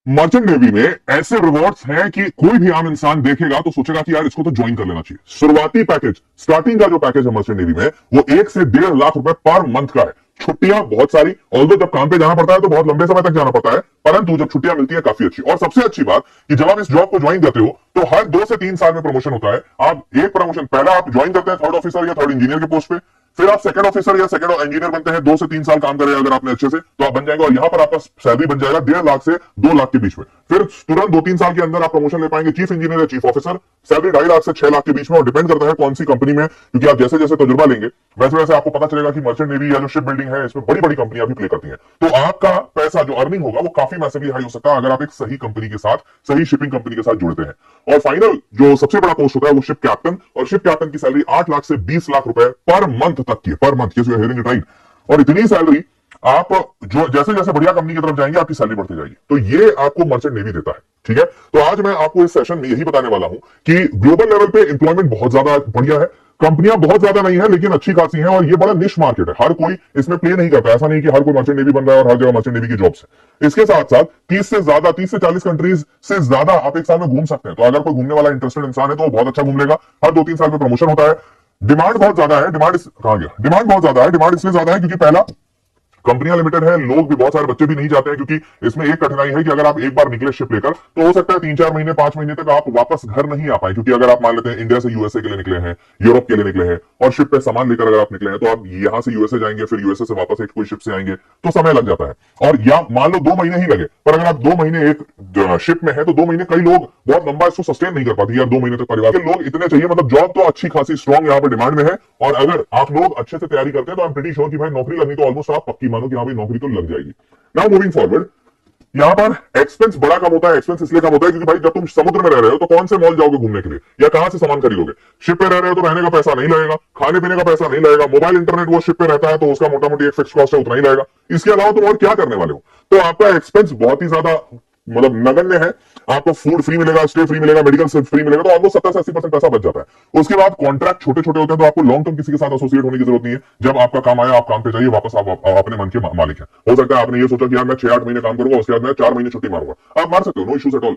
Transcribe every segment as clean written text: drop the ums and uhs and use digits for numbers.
Merchant navy में ऐसे rewards हैं कि कोई भी आम इंसान देखेगा तो सोचेगा कि यार इसको तो ज्वाइन कर लेना चाहिए। शुरुआती पैकेज, स्टार्टिंग का जो पैकेज है मर्चेंट नेवी में, वो 1 से 1.5 लाख रुपए पर मंथ का है। छुट्टियां बहुत सारी, ऑल्दो जब काम पे जाना पड़ता है तो बहुत लंबे समय तक जाना पड़ता है, परंतु जब छुट्टियां मिलती है काफी अच्छी। और सबसे अच्छी बात कि जब आप इस जॉब को ज्वाइन करते हो तो हर 2 से 3 साल में प्रमोशन होता है। आप एक प्रमोशन, पहला आप ज्वाइन करते हैं 3rd ऑफिसर या 3rd इंजीनियर के पोस्ट पे, फिर आप 2nd ऑफिसर या 2nd इंजीनियर बनते हैं। 2 से 3 साल काम करें अगर आपने अच्छे से तो आप बन जाएंगे, और यहां पर आपका सैलरी बन जाएगा 1.5 लाख से 2 लाख के बीच में। फिर तुरंत 2-3 साल के अंदर आप प्रमोशन ले पाएंगे चीफ इंजीनियर या चीफ ऑफिसर, सैलरी 2.5 लाख से 6 लाख के बीच में, और डिपेंड करता है कौन सी कंपनी में, क्योंकि आप जैसे जैसे तजुर्बा लेंगे वैसे वैसे आपको पता चलेगा कि मर्चेंट नेवी या जो शिप बिल्डिंग है इसमें बड़ी बड़ी कंपनियां भी प्ले करती हैं। तो आपका पैसा जो अर्निंग होगा वो काफी मैसिवली हाई हो सकता है अगर आप एक सही कंपनी के साथ, सही शिपिंग कंपनी के साथ जुड़ते हैं। और फाइनल जो सबसे बड़ा पोस्ट होता है वो शिप कैप्टन, और शिप कैप्टन की सैलरी 8 लाख से 20 लाख रुपए पर मंथ तक की है, per month. Hearing it right. और इतनी सैलरी आप जो जैसे जैसे बढ़िया कंपनी की तरफ जाएंगे आपकी सैलरी बढ़ती जाएगी। तो ये आपको मर्चेंट नेवी देता है, ठीक है। तो आज मैं आपको इस सेशन में यही बताने वाला हूं कि ग्लोबल लेवल पे एम्प्लॉयमेंट बहुत ज्यादा बढ़िया है, कंपनियां बहुत ज्यादा नहीं है लेकिन अच्छी खासी हैं, और ये बड़ा निश मार्केट है, हर कोई इसमें प्ले नहीं करता। ऐसा नहीं कि हर कोई मर्चेंट नेवी बन रहा है और हर जगह मर्चेंट नेवी की जॉब्स है। इसके साथ साथ 30 से 40 कंट्रीज से ज्यादा आप एक साल में घूम सकते हैं। तो अगर कोई घूमने वाला इंटरेस्टेड इंसान है तो वो बहुत अच्छा घूम लेगा। हर 2-3 साल में प्रमोशन होता है। डिमांड बहुत ज्यादा है। डिमांड बहुत ज्यादा है। डिमांड इसलिए ज्यादा है क्योंकि पहला, कंपनियां लिमिटेड है, लोग भी बहुत सारे बच्चे भी नहीं जाते हैं, क्योंकि इसमें एक कठिनाई है कि अगर आप एक बार निकले शिप लेकर तो हो सकता है 3-4 महीने 5 महीने तक आप वापस घर नहीं आ पाए। क्योंकि अगर आप मान लेते हैं इंडिया से यूएसए के लिए निकले हैं, यूरोप के लिए निकले हैं, और शिप पे सामान लेकर अगर आप निकले हैं तो आप यहां से यूएसए जाएंगे, फिर यूएसए से वापस एक कोई शिप से आएंगे तो समय लग जाता है। और या मान लो 2 महीने ही लगे, पर अगर आप 2 महीने एक शिप में है तो 2 महीने कई लोग बहुत लंबा इसको सस्टेन नहीं कर पाते। यार 2 महीने तक परिवार के लोग इतने चाहिए, मतलब जॉब तो अच्छी खासी स्ट्रॉन्ग यहाँ पर डिमांड में है। और अगर आप लोग अच्छे से तैयारी करते हैं तो आई एम प्रीटी श्योर कि भाई नौकरी लगनी तो ऑलमोस्ट आप पक्की मानो कि हाँ भाई नौकरी तो लग जाएगी। नाउ मूविंग फॉरवर्ड, यहां पर एक्सपेंस बड़ा कम होता है। एक्सपेंस इसलिए कम होता है क्योंकि भाई जब तुम समुद्र में रह रहे हो तो कौन से मॉल जाओगे घूमने के लिए, या कहां से सामान खरीदोगे। शिप पे रह रहे हो तो रहने का पैसा नहीं लगेगा, खाने पीने का पैसा नहीं लगेगा, मोबाइल इंटरनेट वो शिप पे रहता है तो उसका मोटा मोटी एक फिक्स कॉस्ट है, उतना ही लगेगा। इसके अलावा तुम और क्या करने वाले हो। तो आपका एक्सपेंस बहुत ही ज्यादा मतलब नगण्य है। आपको फूड फ्री मिलेगा, स्टे फ्री मिलेगा, मेडिकल फ्री मिलेगा, तो ऑलमोस्ट 70 से 80% पैसा बच जाता है। उसके बाद कॉन्ट्रैक्ट छोटे छोटे होते हैं तो आपको लॉन्ग टर्म किसी के साथ एसोसिएट होने की जरूरत नहीं है। जब आपका काम आया आप काम पे जाइए, वापस आप अपने मन के मालिक हैं। हो सकता है आपने ये सोचा कि यार मैं 6-8 महीने काम करूंगा, उसके बाद मैं 4 महीने छुट्टी मारूंगा, आप मार सकते हो, no issues at all.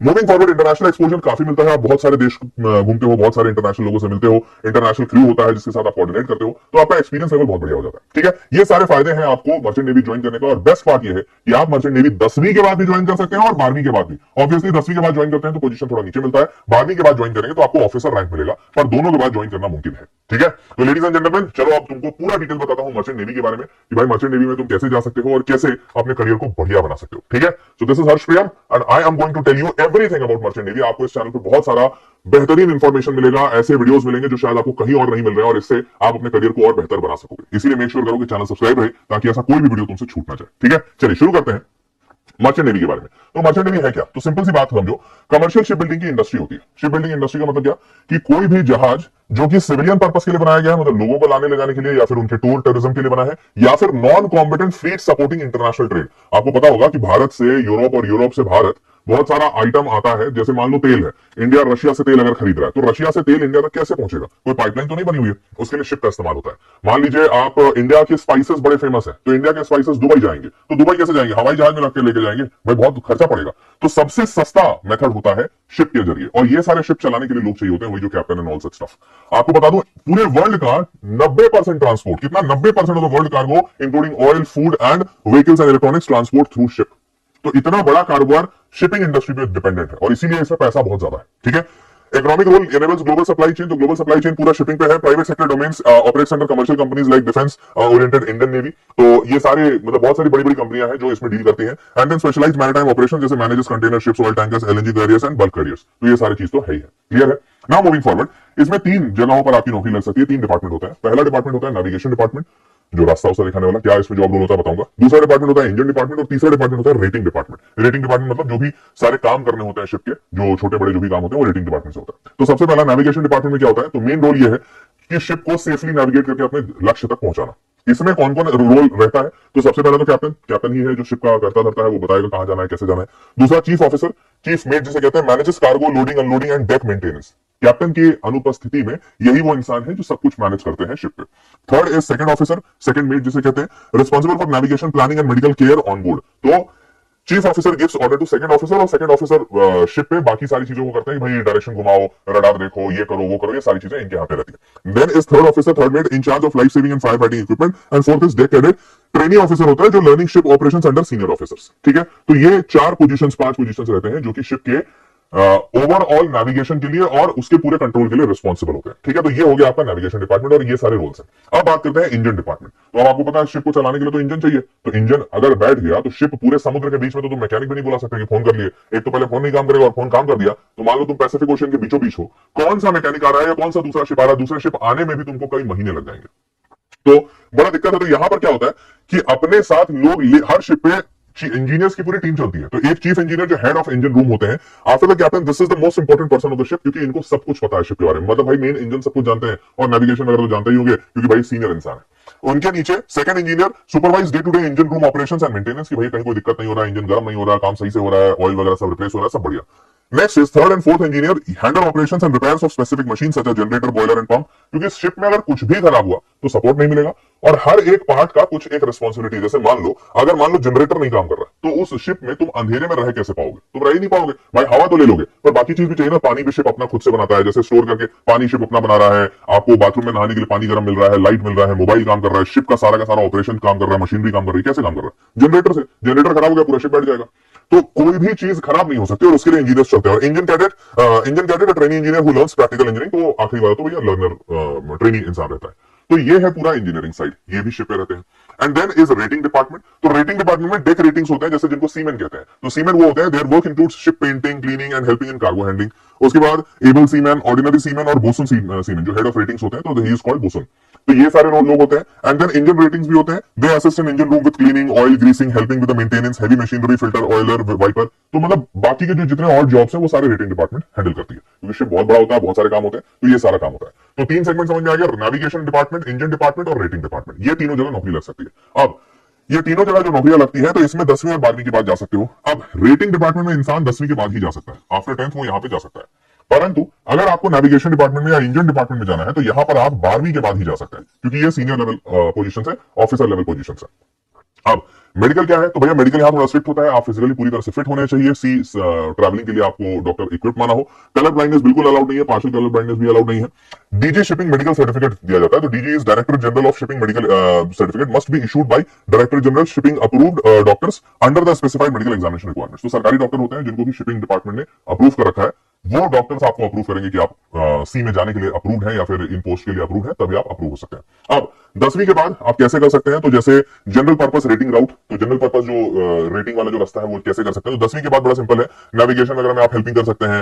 Moving forward, international exposure काफी मिलता है। आप बहुत सारे देश घूमते हो, बहुत सारे इंटरनेशनल लोगों से मिलते हो, इंटरनेशनल क्रू होता है जिसके साथ आप कोऑर्डिनेट करते हो, तो आपका एक्सपीरियंस लेवल बहुत बढ़िया हो जाता है, ठीक है। ये सारे फायदे हैं आपको मर्चेंट नेवी ज्वाइन करने का। और बेस्ट पार्ट ये है कि आप मर्चेंट नेवी 10वीं के बाद भी ज्वाइन कर सकते हैं और 12वीं के बाद भी। ऑब्वियसली 10वीं के बाद ज्वाइन करते हैं तो पोजीशन थोड़ा नीचे मिलता है, 12वीं के बाद ज्वाइन करेंगे तो आपको ऑफिसर रैंक मिलेगा, पर दोनों के बाद ज्वाइन करना मुमकिन है, ठीक है। तो लेडीज एंड जेंटलमैन, चलो अब तुमको पूरा डिटेल बताता हूं मर्चेंट नेवी के बारे में कि भाई मर्चेंट नेवी में तुम कैसे जा सकते हो और कैसे अपने करियर को बढ़िया बना सकते हो, ठीक है। So this is Harsh Priyam and I am going to tell you everything about merchant navy. आपको इस चैनल पर बहुत सारा बेहतरीन इंफॉर्मेशन मिलेगा, ऐसे वीडियोस मिलेंगे जो शायद आपको कहीं और नहीं मिल रहे हैं, और इससे आप अपने करियर को और बेहतर बना सकोगे। इसीलिए मेक श्योर करो कि चैनल सब्सक्राइब रहे ताकि ऐसा कोई भी वीडियो तुमसे छूट ना जाए, ठीक है। चलिए शुरू करते हैं मर्चेंट नेवी के बारे में। तो मर्चेंट नेवी है क्या, तो सिंपल सी बात समझो, कमर्शियल शिप बिल्डिंग की इंडस्ट्री होती है। शिप बिल्डिंग इंडस्ट्री का मतलब क्या कि कोई भी जहाज जो कि सिविलियन पर्पस के लिए बनाया गया है, मतलब लोगों को लाने ले जाने के लिए, या फिर उनके टूर टूरिज्म के लिए बना है, या फिर non competent fleet supporting international trade. आपको पता होगा कि भारत से यूरोप और यूरोप से भारत बहुत सारा आइटम आता है। जैसे मान लो तेल है, इंडिया रशिया से तेल अगर खरीद रहा है तो रशिया से तेल इंडिया तक कैसे पहुंचेगा, कोई पाइपलाइन तो नहीं बनी हुई है, उसके लिए शिप का इस्तेमाल होता है। मान लीजिए आप इंडिया के स्पाइसेस बड़े फेमस है, तो इंडिया के स्पाइसेस दुबई जाएंगे, तो दुबई कैसे जाएंगे, हवाई जहाज में रख के लेके जाएंगे, भाई बहुत खर्चा पड़ेगा। तो सबसे सस्ता मेथड होता है शिप के जरिए, और ये सारे शिप चलाने के लिए लोग चाहिए होते हैं, वही जो captain and all such stuff. आपको बता दूं पूरे वर्ल्ड का 90% ट्रांसपोर्ट, कितना 90% of the world cargo including oil, food and vehicles and electronics transport through ship. तो इतना बड़ा कारोबार शिपिंग इंडस्ट्री पे डिपेंडेंट है, और इसीलिए इसमें पैसा बहुत ज्यादा है, ठीक है। Economic role enables global supply chain, तो ग्लोबल सप्लाई चेन पूरा शिपिंग पे है। Private sector domains operates under commercial companies like defence oriented Indian navy. तो ये सारे मतलब बहुत सारी बड़ी बड़ी कंपनियां हैं जो इसमें डील करती हैं। And then specialized maritime operation जैसे managers container ships, oil tankers, LNG carriers and bulk carriers. तो ये सारी चीज तो है ही है, क्लियर है। नाउ मूविंग फॉरवर्ड, इसमें 3 जगहों पर आपकी नौकरी लग सकती है। 3 डिपार्टमेंट होता है। पहला डिपार्टमेंट होता है नेविगेशन डिपार्टमेंट, जो रास्ता उसे दिखाने वाला, क्या इसमें जॉब रोल होता है बताऊंगा। दूसरा डिपार्टमेंट होता है इंजन डिपार्टमेंट, और तीसरा डिपार्टमेंट होता है रेटिंग डिपार्टमेंट। रेटिंग डिपार्टमेंट मतलब जो भी सारे काम करने होते हैं शिप के, जो छोटे बड़े जो भी काम होते हैं वो रेटिंग डिपार्टमेंट से होता है। तो सबसे पहला नेविगेशन डिपार्टमेंट में क्या होता है, तो मेन रोल ये है कि शिप को सेफली नेविगेट करके अपने लक्ष्य तक पहुंचाना। इसमें कौन कौन रोल रहता है, तो सबसे पहले तो कैप्टन ही है जो शिप का करता धरता है, वो बताएगा कहां जाना है, कैसे जाना है। दूसरा चीफ ऑफिसर, चीफ मेट जिसे कहते हैं, manages cargo loading unloading and deck maintenance. Captain की अनुपस्थिति में यही वो इंसान है जो सब कुछ मैनेज करते हैं शिप पे। Third is second officer, second mate जिसे कहते हैं, responsible for navigation planning and medical care on board. तो chief officer gives order to second officer, और सेकंड ऑफिसर शिप पे बाकी सारी चीजों को करते हैं कि भाई डायरेक्शन घुमाओ, रडार देखो, ये करो वो करो, ये सारी चीजें इनके यहाँ पे रहती है। Then is third officer, third mate in charge of life saving and fire fighting equipment, and fourth is deck cadet, training officer होता है जो learning ship operations under senior officers. ठीक है, तो ये चार पोजीशंस, पांच पोजीशंस रहते हैं जो कि शिप के ओवरऑल नेविगेशन के लिए और उसके पूरे कंट्रोल के लिए रिस्पॉन्सिबल होते हैं। ठीक है, तो ये हो गया आपका नेविगेशन डिपार्टमेंट और ये सारे रोल्स हैं। अब बात करते हैं इंजन डिपार्टमेंट। तो अब आपको पता है शिप को चलाने के लिए तो इंजन चाहिए, तो इंजन अगर बैठ गया तो शिप पूरे समुद्र के बीच में, तो तुम मैकेनिक भी नहीं बुला सकते कि फोन कर लिए, एक तो पहले फोन नहीं काम करेगा और फोन काम कर दिया तो मान लो तुम पैसिफिक ओशन के बीचों बीच हो, कौन सा मैकेनिक आ रहा है या कौन सा दूसरा शिप आ रहा है, दूसरा शिप आने में भी तुमको कई महीने लग जाएंगे, तो बड़ा दिक्कत है। तो यहां पर क्या होता है कि अपने साथ लोग हर शिप पे इंजीनियर्स की पूरी टीम चलती है, तो एक चीफ इंजीनियर जो हेड ऑफ इंजन रूम होते हैं, after the captain this is the most important person of the ship, क्योंकि इनको सब कुछ पता है शिप के बारे में, मतलब भाई मेन इंजन सब कुछ जानते हैं और नेविगेशन वगैरह तो जानते ही होंगे क्योंकि भाई सीनियर इंसान है। उनके नीचे second engineer supervise day to day engine room operations and maintenance, की भाई कहीं कोई दिक्कत नहीं हो रहा है, इंजन गर्म नहीं हो रहा है, काम सही से हो रहा है, ऑयल वगैरह सब रिप्लेस हो रहा है, सब बढ़िया। Next is third and fourth engineer handle operations and repairs of specific machine such as generator, boiler and pump, क्योंकि शिप में अगर कुछ भी खराब हुआ तो सपोर्ट नहीं मिलेगा और हर एक पार्ट का कुछ एक रिस्पॉन्सिबिलिटी। जैसे मान लो जनरेटर नहीं काम कर रहा तो उस शिप में तुम अंधेरे में रह कैसे पाओगे, तुम रह ही नहीं पाओगे भाई, हवा तो ले लोगे पर बाकी चीज भी चाहिए ना। पानी भी शिप अपना खुद से बनाता है, जैसे स्टोर करके पानी शिप अपना बना रहा है, आपको बाथरूम में नहाने के लिए पानी गर्म मिल रहा है, लाइट मिल रहा है, मोबाइल काम कर रहा है, शिप का सारा ऑपरेशन काम कर रहा है, मशीनरी काम कर रही है, कैसे काम कर रहा है, जनरेटर से। जनरेटर खराब हो गया पूरा शिप बैठ जाएगा, तो कोई भी चीज खराब नहीं हो सकती और उसके लिए इंजीनियर्स चलते हैं। और engine cadet training engineer who learns practical engineering, तो आखिरी बात तो भैया लर्नर ट्रेनिंग इंसान रहता है। तो ये है पूरा इंजीनियरिंग साइड, ये भी शिप पे रहते हैं। And then is rating department, तो रेटिंग डिपार्टमेंट में डेक रेटिंग्स होते हैं, जैसे जिनको सीमेन कहते हैं, तो सीमेन वो होते हैं their work includes ship painting, cleaning and helping in cargo handling. उसके बाद एबल सीमैन, ऑर्डिनरी सीमैन और बोसन सीमैन जो हेड ऑफ रेटिंग्स होते हैं, तो ही इज कॉल्ड बोसन। तो ये सारे लोग होते हैं। एंड देन इंजन रेटिंग्स भी होते हैं, they assist in engine room with cleaning, oil greasing, helping with the maintenance, heavy machinery, filter, oiler, wiper. तो मतलब बाकी के जो जितने और जॉब्स हैं वो सारे रेटिंग डिपार्टमेंट हैंडल करती है, क्योंकि शिप बहुत बड़ा होता है, बहुत सारे काम होते हैं, तो ये सारा काम होता है। तो तीन सेगमेंट समझ में आ गया, नेविगेशन डिपार्टमेंट, इंजन डिपार्टमेंट और रेटिंग डिपार्टमेंट, ये तीनों जगह नौकरी लग सकती है। अब ये तीनों जगह जो नौकरियां लगती है तो इसमें 10वीं और 12वीं के बाद जा सकते हो। अब रेटिंग डिपार्टमेंट में इंसान 10वीं के बाद ही जा सकता है, आफ्टर 10th वो यहां पे जा सकता है, परंतु अगर आपको नेविगेशन डिपार्टमेंट में या इंजन डिपार्टमेंट में जाना है तो यहां पर आप 12वीं के बाद ही जा सकते हैं, क्योंकि ये सीनियर लेवल पोजीशन है, ऑफिसर लेवल पोजीशन है। अब मेडिकल क्या है, तो भैया मेडिकल यहां थोड़ा स्ट्रिक्ट होता है, आप फिजिकली पूरी तरह से फिट होने चाहिए, ट्रैवलिंग के लिए आपको डॉक्टर इक्विप माना हो, कलर ब्लाइंडनेस बिल्कुल अलाउड नहीं है, पार्शियल कलर ब्लाइंडनेस भी अलाउड नहीं है। डीजी शिपिंग मेडिकल सर्टिफिकेट दिया जाता है, तो DG is director general of shipping, medical certificate must be issued by director general shipping approved doctors under the specified medical examination requirements. तो सरकारी doctor होते हैं जिनको भी शिपिंग डिपार्टमेंट ने अप्रूव कर रखा है, वो डॉक्टर्स आपको अप्रूव करेंगे कि आप सी में जाने के लिए अप्रूव है या फिर इन पोस्ट के लिए अप्रूव है, तभी आप अप्रूव हो सकते हैं। अब 10वीं के बाद आप कैसे कर सकते हैं, तो जैसे जनरल पर्पस रेटिंग राउट, तो जनरल पर्पस जो रेटिंग वाला जो रास्ता है वो कैसे कर सकते हैं, तो 10वीं के बाद बड़ा सिंपल है, नेविगेशन वगैरह में आप हेल्पिंग कर सकते हैं,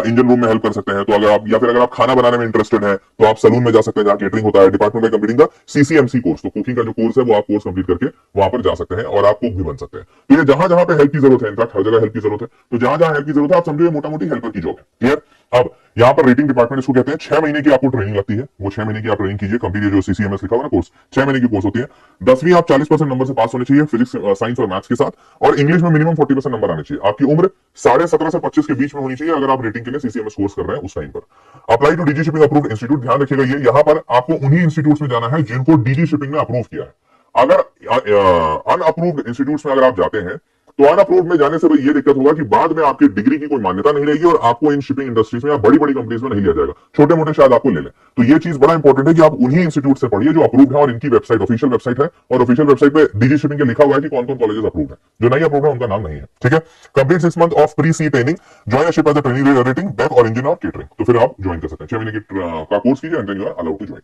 इंजन रूम में हेल्प कर सकते हैं, तो अगर आप या फिर अगर आप खाना बनाने में इंटरेस्टेड है तो आप सलून में जा सकते हैं जहां केटरिंग होता है, डिपार्टमेंट में कंप्लीटिंग द सीसीएमसी कोर्स, तो कुकिंग का जो कोर्स है वो आप कोर्स कंप्लीट करके वहां पर जा सकते हैं और आप कुक भी बन सकते हैं। तो ये जहां जहां पे हेल्प की जरूरत है, इनफैक्ट हर जगह हेल्प की जरूरत है, तो जहां जहां हेल्प की जरूरत है आप समझिए मोटा मोटी हेल्पर की जॉब है। क्लियर। अब यहाँ पर रेटिंग डिपार्टमेंट इसको कहते हैं, 6 महीने की आपको ट्रेनिंग लगती है, वो 6 महीने की आप ट्रेनिंग कीजिए, कंप्लीट जो सीसीएमएस लिखा हुआ ना कोर्स, 6 महीने की कोर्स होती है। 10वीं आप 40% नंबर से पास होने चाहिए, फिजिक्स, साइंस और मैथ्स के साथ, और इंग्लिश में मिनिमम 40% नंबर आने चाहिए। आपकी उम्र 17.5 से 25 के बीच में होनी चाहिए अगर आप रेटिंग के लिए सीसीएमएस कोर्स कर रहे हैं उस टाइम पर। Apply to DG shipping approved institute, ध्यान रखिएगा ये यहाँ पर आपको उन्हीं इंस्टीट्यूट में जाना है जिनको डीजी शिपिंग ने अप्रूव किया है। अगर अनअप्रूव्ड इंस्टीट्यूट में अगर आप जाते हैं तो अनअप्रूव्ड में जाने से भाई ये दिक्कत होगा कि बाद में आपकी डिग्री की कोई मान्यता नहीं रहेगी और आपको इन शिपिंग इंडस्ट्रीज में या बड़ी बड़ी कंपनीज में नहीं लिया जाएगा, छोटे मोटे शायद आपको ले लें। तो ये चीज बड़ा इंपॉर्टेंट है कि आप उन्हीं इंस्टीट्यूट से पढ़िए जो अप्रूव्ड है, और इनकी वेबसाइट ऑफिशियल वेबसाइट है, और ऑफिशियल वेबसाइट पे डीजी शिपिंग के लिखा हुआ है कि कौन कौन कॉलेजेस अप्रूव्ड है, जो नहीं अप्रूव्ड है उनका नाम नहीं है। ठीक है। Complete 6 month of pre sea training, join a ship as a training rating, deck और इंजन और केटरिंग, तो फिर आप ज्वाइन कर सकते हैं। 6 महीने का कोर्स कीजिए and then you are allowed to join.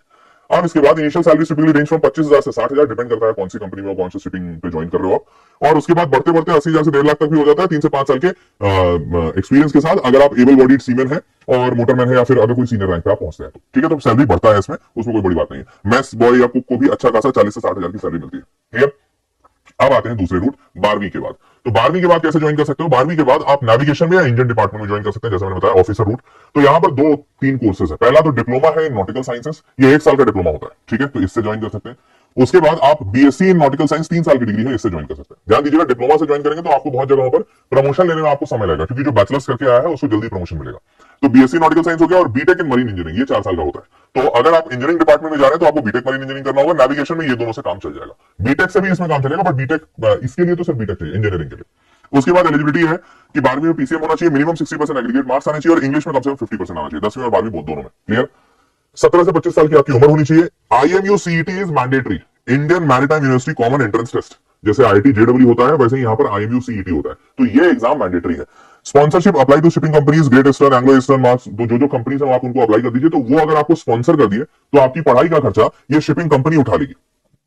अब इसके बाद initial salary typically range from 25,000 से 60,000, डिपेंड करता है कौन सी कंपनी में और कौन सी शिपिंग पे ज्वाइन कर रहे हो आप। और उसके बाद बढ़ते बढ़ते 80,000 से 1.5 लाख तक भी हो जाता है 3 से 5 साल के एक्सपीरियंस के साथ, अगर आप एबल बॉडीड सीमेन है और मोटरमैन है या फिर अगर कोई सीनियर रैंक पे आप पहुंचते हैं तो। ठीक है, तो सैलरी बढ़ता है इसमें, उसमें कोई बड़ी बात नहीं है। मैस बॉय या कुक को भी अच्छा खासा 40 से 60,000 की सैलरी मिलती है। ठीक है। अब आते हैं दूसरे रूट 12वीं के बाद। तो 12वीं के बाद कैसे ज्वाइन कर सकते हो, 12वीं के बाद आप नेविगेशन में या इंजन डिपार्टमेंट में ज्वाइन कर सकते हैं, जैसे मैंने बताया ऑफिसर रूट। तो यहां पर 2-3 कोर्सेज है। पहला तो डिप्लोमा है नॉटिकल साइंसेस, ये 1 साल का डिप्लोमा होता है। ठीक है, तो इससे ज्वाइन कर सकते हैं। उसके बाद आप बीएससी इन नॉटिकल साइंस 3 साल की डिग्री है, इससे ज्वाइन कर सकते हैं। ध्यान दीजिएगा, डिप्लोमा से ज्वाइन करेंगे तो आपको बहुत जगहों पर प्रमोशन लेने में आपको समय लगेगा, क्योंकि जो बैचलर्स करके आया है उसको जल्दी प्रमोशन मिलेगा। तो बीएससी नॉटिकल साइंस हो गया, और बीटेक इन मरीन इंजीनियरिंग ये 4 साल का होता है। तो अगर आप इंजीनियरिंग डिपार्टमेंट में जा रहे हैं तो आपको बीटेक मरीन इंजीनियरिंग करना होगा, नेविगेशन में ये दोनों से काम चल जाएगा। बीटेक से भी इसमें काम चलेगा, बट बीटेक इसके लिए तो सिर्फ बीटेक चाहिए इंजीनियरिंग के लिए। उसके बाद एलिजिबिलिटी है कि 12वीं में पीसीएम होना चाहिए, मिनिमम 60% एग्रीगेट मार्क्स आने चाहिए और इंग्लिश में कम से कम 50% आना चाहिए, 10वीं और 12वीं दोनों में। क्लियर। 17 से 25 साल की आपकी उम्र होनी चाहिए। IMU CET is mandatory, Indian maritime university common entrance test, जैसे IIT JEE होता है वैसे ही यहाँ पर IMU CET होता है, तो ये एग्जाम मैंडेटरी है। Sponsorship apply to shipping companies, Great Eastern, Anglo Eastern, Maersk, जो कंपनीज है आप उनको अप्लाई कर दीजिए, तो वो अगर आपको स्पॉन्सर कर दिए तो आपकी पढ़ाई का खर्चा ये शिपिंग कंपनी उठा लेगी।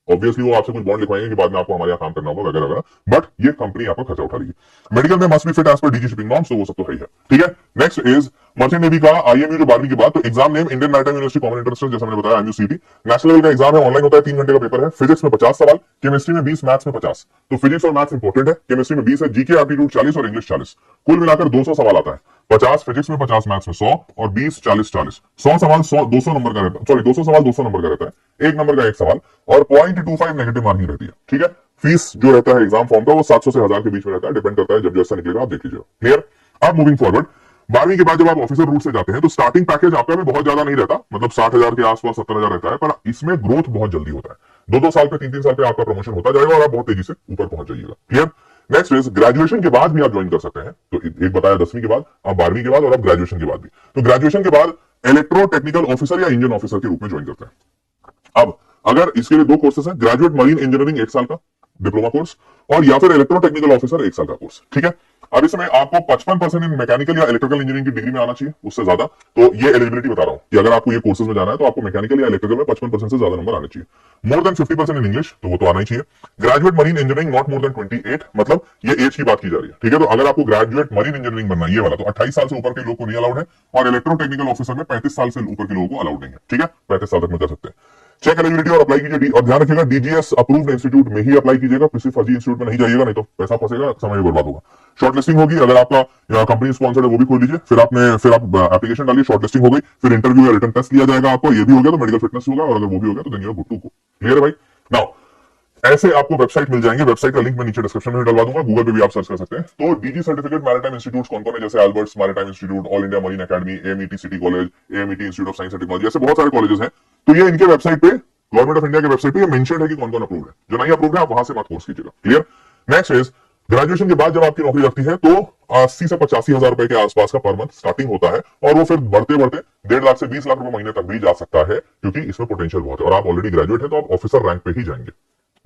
ऑब्वियसली वो आपसे कुछ बॉन्ड लिखवाएंगे कि बाद में आपको हमारे यहाँ काम करना होगा वगैरह वगैरह, बट ये कंपनी आपका खर्चा उठा लेगी। मेडिकल में must be fit as per DG shipping norms, तो वो सब तो है ही है। ठीक है। नेक्स्ट इज मर्चेंट नेवी का IMU जो 12वीं के बाद, तो exam name Indian maritime university common entrance test, जैसा मैंने बताया IMU CET। नेशनल लेवल का एग्जाम है, ऑनलाइन होता है, 3 घंटे का पेपर है। फिजिक्स में 50 सवाल, केमिस्ट्री में 20, मैथ्स में 50। तो फिजिक्स और मैथ्स इंपॉर्टेंट है, केमिस्ट्री में 20 है, जीके एप्टीट्यूड 40 और इंग्लिश 40, कुल मिलाकर 200 सवाल आता है। 50 फिजिक्स में, 50 मैथ्स में, 100 और 20 40 40, 100 सवाल 100 200 नंबर का रहता है, सॉरी 200 सवाल 200 नंबर का रहता है, 1 नंबर का 1 सवाल, और 0.25 नेगेटिव मार्किंग रहती है। ठीक है। फीस जो रहता है एग्जाम फॉर्म का वो 700 से 1000 के बीच में रहता है, डिपेंड करता है, जब जैसा निकलेगा आप देख लीजिए। क्लियर। अब मूविंग फॉरवर्ड, 12वीं के बाद जब आप ऑफिसर रूट से जाते हैं तो स्टार्टिंग पैकेज आपका भी बहुत ज्यादा नहीं रहता, मतलब 60,000 के आसपास 70,000 रहता है, पर इसमें ग्रोथ बहुत जल्दी होता है। 2-2 साल पे 3-3 साल पे आपका प्रमोशन होता जाएगा और आप बहुत तेजी से ऊपर पहुंच जाइएगा। क्लियर। नेक्स्ट इज ग्रेजुएशन के बाद भी आप ज्वाइन कर सकते हैं, तो एक बताया 10वीं के बाद, अब 12वीं के बाद और अब ग्रेजुएशन के बाद भी। तो ग्रेजुएशन के बाद इलेक्ट्रो टेक्निकल ऑफिसर या इंजन ऑफिसर के रूप में ज्वाइन करते हैं। अब अगर इसके लिए 2 कोर्सेस हैं, ग्रेजुएट मरीन इंजीनियरिंग 1 साल का डिप्लोमा कोर्स, और या फिर इलेक्ट्रो टेक्निकल ऑफिसर 1 साल का कोर्स। ठीक है। अब इसमें आपको 55% इन मैकेनिकल या इलेक्ट्रिकल इंजीनियरिंग की डिग्री में आना चाहिए, उससे ज्यादा। तो ये एलिजिबिलिटी बता रहा हूं कि अगर आपको ये कोर्सेज में जाना है तो आपको मैकेनिकल या इलेक्ट्रिकल में 55% से ज्यादा नंबर आने चाहिए। मोर देन 50% इन इंग्लिश, तो वो तो आना ही चाहिए। Graduate marine engineering not more than 28, मतलब ये एज की बात की जा रही है। ठीक है। तो अगर आपको ग्रेजुएट मरीन इंजीनियरिंग बनना है ये वाला, तो 28 साल से ऊपर के लोग को नहीं अलाउड है, और इलेक्ट्रो टेक्निकल ऑफिसर में 35 साल से ऊपर के लोगों को अलाउड नहीं है। ठीक है। 35 साल तक में कर सकते हैं। चेक एलिजिबिलिटी और अप्लाई कीजिए, और ध्यान रखिएगा DGS अप्रूव्ड इंस्टीट्यूट में ही अप्लाई कीजिएगा, किसी फर्जी इंस्टीट्यूट में नहीं जाइएगा, नहीं तो पैसा फंसेगा, समय बर्बाद होगा। शॉर्टलिस्टिंग होगी, अगर आपका कंपनी स्पॉन्सर्ड है वो भी खोल लीजिए, फिर आप एप्लीकेशन डालिए, शॉर्टलिस्टिंग हो गई, फिर इंटरव्यू या रिटन टेस्ट लिया जाएगा आपको, ये भी हो गया तो मेडिकल फिटनेस होगा, और अगर वो भी हो गया तो then you are good to go. Clear है भाई। नाउ ऐसे आपको वेबसाइट मिल जाएंगे, वेबसाइट का लिंक मैं नीचे डिस्क्रिप्शन में डलवा दूंगा, गूगल पे भी आप सर्च कर सकते हैं। तो डीजी सर्टिफिकेट मैरिटाइम इंस्टीट्यूट कौन कौन है, जैसे Albert's maritime institute, all India marine academy, AMET city college, AMET institute of science and technology, ऐसे बहुत सारे कॉलेजेस हैं। तो ये इनके वेबसाइट पे, गवर्नमेंट ऑफ इंडिया के वेबसाइट पे ये मेंशन है कि कौन कौन अप्रूव्ड है। जो नहीं अप्रूव्ड है आप वहां से मत कोर्स कीजिएगा। क्लियर। नेक्स्ट इज ग्रेजुएशन के बाद जब आपकी नौकरी लगती है तो 80 से 85 हजार रुपए के आसपास का पर मंथ स्टार्टिंग होता है, और वो फिर बढ़ते बढ़ते 1.5 लाख से 20 लाख रुपए महीने तक भी जा सकता है, क्योंकि इसमें पोटेंशियल बहुत है, और आप ऑलरेडी ग्रेजुएट है तो आप ऑफिसर रैंक पे ही जाएंगे।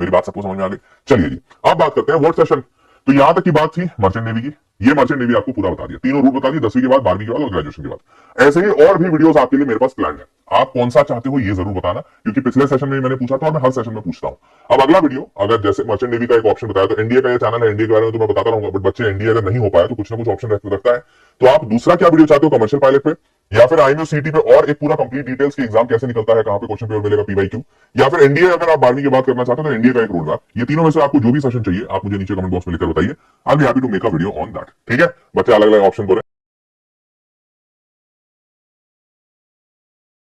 मेरी बात सबको समझ में आ गई। चलिए जी, अब बात करते हैं वर्ड सेशन। तो यहां तक की बात थी मर्चेंट नेवी की, ये मर्चेंट नेवी आपको पूरा बता दिया, तीनों रूट बता दिए, 10वीं के बाद, 12वीं के बाद और ग्रेजुएशन के बाद। ऐसे ही और भी वीडियोस आपके लिए मेरे पास प्लान है, आप कौन सा चाहते हो ये जरूर बताना, क्योंकि पिछले सेशन में मैंने पूछा था और मैं हर सेशन में पूछता हूं। अब अगला वीडियो, अगर जैसे मर्चेंट नेवी का एक ऑप्शन बताया, तो एनडीए का ये चैनल है, एनडीए के बारे में तो मैं बताता रहूंगा, बट बच्चे एनडीए अगर नहीं हो पाया तो कुछ ना कुछ ऑप्शन रखता है। तो आप दूसरा क्या वीडियो चाहते हो, कमर्शियल पायलट पे, या फिर IMU CET पे और एक पूरा कंप्लीट डिटेल्स की एग्जाम कैसे निकलता है, कहां पे क्वेश्चन पेपर मिलेगा, PYQ, या फिर एनडीए अगर आप 12वीं की बात करना चाहते हो तो एनडीए का एक रोड मैप। ये तीनों में से आपको जो भी सेशन चाहिए आप मुझे नीचे कमेंट बॉक्स में लिखकर बताइए, I will be happy to make a video on that. ठीक है। बच्चे अलग अलग ऑप्शन बोले,